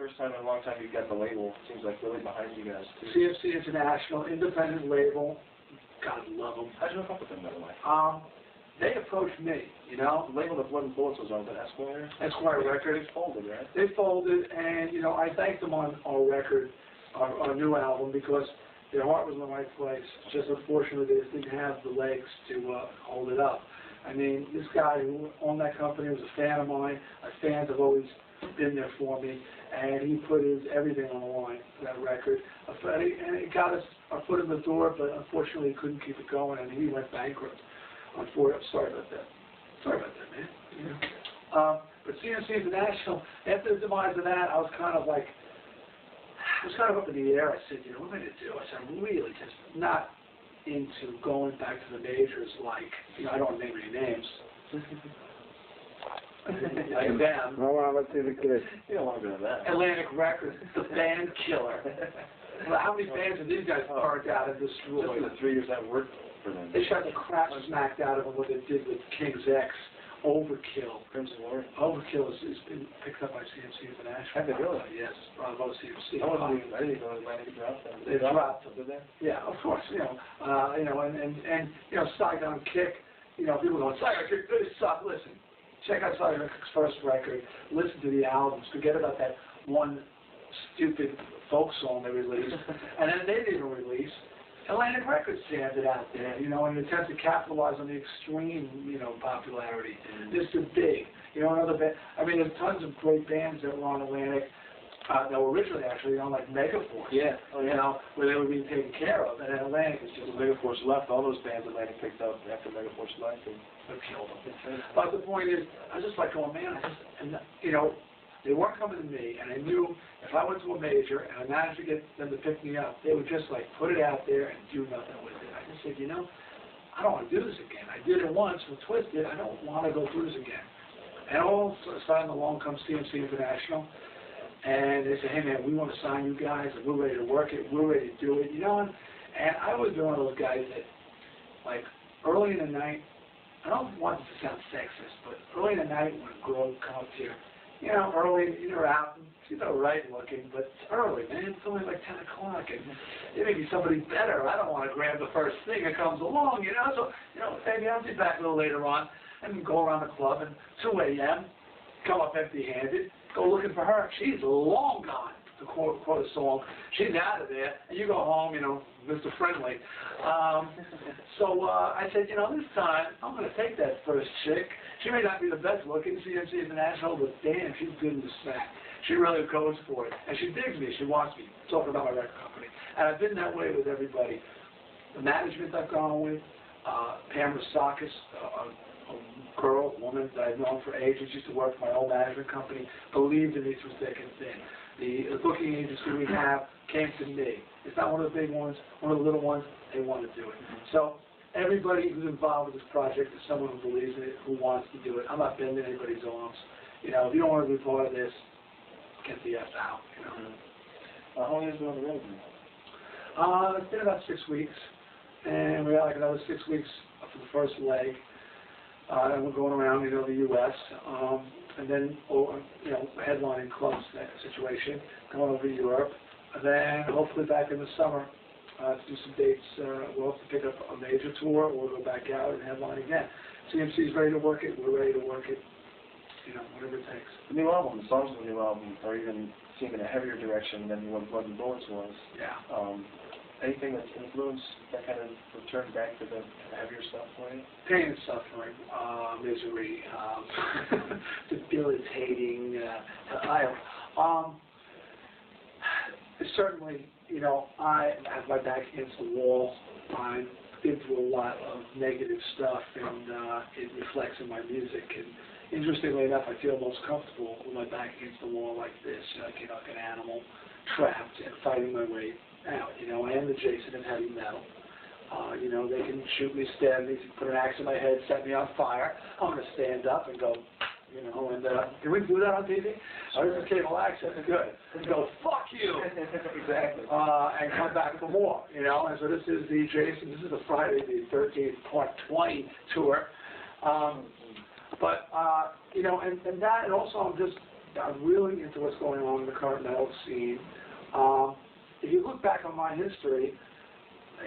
first time in a long time you got the label. Seems like really behind you guys, too. CMC International, independent label. God love them. How'd you hook up with them, by the way? They approached me, you know. The label that Blood and Bullets was on, the Esquire? Esquire Records. They folded, right? They folded, and, you know, I thanked them on our record, our new album, because their heart was in the right place. Just unfortunately, they just didn't have the legs to hold it up. I mean, this guy who owned that company was a fan of mine. My fans have always been there for me, and he put his everything on the line for that record. And it got us our foot in the door, but unfortunately he couldn't keep it going, and he went bankrupt. Sorry about that. Sorry about that, man. Yeah. But CMC International, after the demise of that, I was kind of up in the air. I said, you know, what am I going to do? I said, I'm really just not into going back to the majors like, you know, I don't want to name any names. I am them. Hold on, let's see the kid. You don't want to go to that. Atlantic Records, the band killer. Well, how many bands have these guys burnt out and destroyed? Just in the 3 years I worked for them. They shot the crap smacked out of them what they did with King's X. Overkill. Crimson Warrior. Overkill has been picked up by CMC International. Have they really? Yes, Bravo CMC. I didn't know Atlantic dropped them. They dropped them. Did they? Yeah, of course. You know, and you know, Saigon Kick. You know, people going, Saigon Kick, they suck. Listen, check out Saigon Kick's first record. Listen to the albums. Forget about that one stupid folk song they released, and then they didn't release. Atlantic Records jammed it out there, you know, in an attempt to capitalize on the extreme, you know, popularity. Mr. Big, you know, another band. I mean, there's tons of great bands that were on Atlantic that were originally actually on, like Megaforce. Yeah. You know, where they were being taken care of, and then Atlantic is just Megaforce left. All those bands Atlantic picked up after Megaforce left, and they killed them. But the point is, I was just like going, man, you know, they weren't coming to me, and I knew if I went to a major and I managed to get them to pick me up, they would just like put it out there and do nothing with it. I just said, you know, I don't want to do this again. I did it once with Twisted. I don't want to go through this again. And all of a sudden along comes CMC International, and they say, hey man, we want to sign you guys, and we're ready to work it. We're ready to do it, you know. And I was one of those guys that, like, early in the night, I don't want this to sound sexist, but early in the night when a girl would come up to you, you know, early, you're out, she's all right looking, but it's early, man. It's only like 10 o'clock, and it may be somebody better. I don't want to grab the first thing that comes along, you know. So, you know, maybe I'll be back a little later on and go around the club, and 2 a.m., come up empty-handed, go looking for her. She's long gone, to quote a song. She's out of there, and you go home, you know, Mr. Friendly. So I said, you know, this time, I'm going to take that first chick. She may not be the best looking, CMC International, but damn, she's good in the smack. She really goes for it. And she digs me. She wants me. Talking about my record company. And I've been that way with everybody. The management I've gone with, Pam Rasakis, a girl, a woman that I've known for ages, used to work for my old management company, believed in me through thick and thin. The booking agency we have came to me. It's not one of the big ones, one of the little ones. They want to do it. So everybody who's involved with this project is someone who believes in it, who wants to do it. I'm not bending anybody's arms. You know, if you don't want to be part of this, get the F out. You know. How long has it been on the road? It's been about 6 weeks, and we got like another 6 weeks for the first leg. And we're going around, you know, the U.S. And then, you know, headlining clubs, that situation, going over to Europe, and then hopefully back in the summer to do some dates. We'll have to pick up a major tour, or we'll go back out and headline again. CMC's ready to work it. We're ready to work it. You know, whatever it takes. The new album, the songs of the new album are even seen in a heavier direction than what Blood and Bullets was. Yeah. Anything that's influenced that kind of returned back to the heavier stuff for you? Pain and suffering, misery, debilitating. Certainly, you know, I have my back against the wall. I've been through a lot of negative stuff, and it reflects in my music. And interestingly enough, I feel most comfortable with my back against the wall like this, like an animal trapped and fighting my way out. You know, I am the Jason in heavy metal. You know, they can shoot me, stab me, put an axe in my head, set me on fire. I'm going to stand up and go, you know, and can we do that on TV? Oh, this is cable access. Good. And go, fuck you. Exactly. And come back for more, you know. And so this is the Jason, this is the Friday the 13th, part 20 tour. You know, and that, and also I'm just I'm really into what's going on in the current metal scene. If you look back on my history,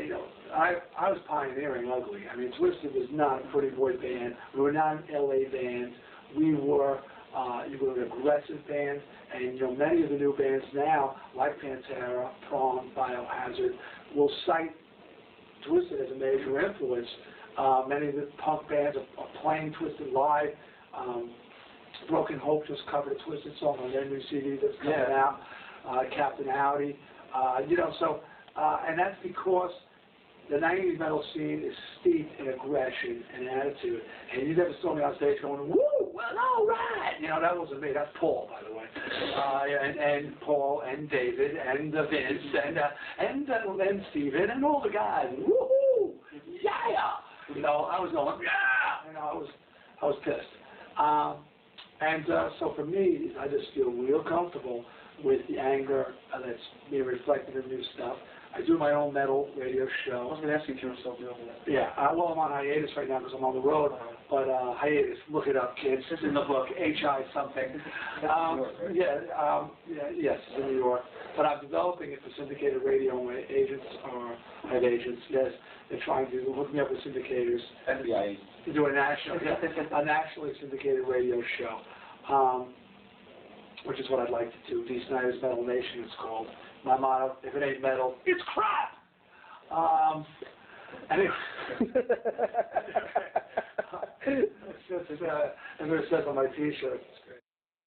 you know, I was pioneering ugly. I mean, Twisted was not a pretty boy band. We were not an LA band. We were an aggressive band, and you know, many of the new bands now, like Pantera, Prong, Biohazard, will cite Twisted as a major influence. Many of the punk bands are playing Twisted live. Broken Hope just covered a Twisted song on their new CD that's coming out. Captain Howdy, you know, so and that's because the 90s metal scene is steeped in aggression and attitude. And you never saw me on stage going, woo, well, all right. You know, that wasn't me. That's Paul, by the way. And Paul and David and Vince and Steven and all the guys. Woohoo! Yeah! You know, I was going, yeah! You know, I was pissed. So for me, I just feel real comfortable with the anger that's being reflected in new stuff. I do my own metal radio show. I was going to ask you if you were still doing that. Yeah, well, I'm on hiatus right now because I'm on the road, but hiatus, look it up, kids. It's in the book, H.I. something. Yes, it's in New York. But I'm developing it for syndicated radio. My agents have agents, yes. They're trying to hook me up with syndicators. FBI. To do a nationally syndicated radio show, which is what I'd like to do. Dee Snider's Metal Nation, it's called. My motto, if it ain't metal, it's crap! Anyway, as it says on my t-shirt,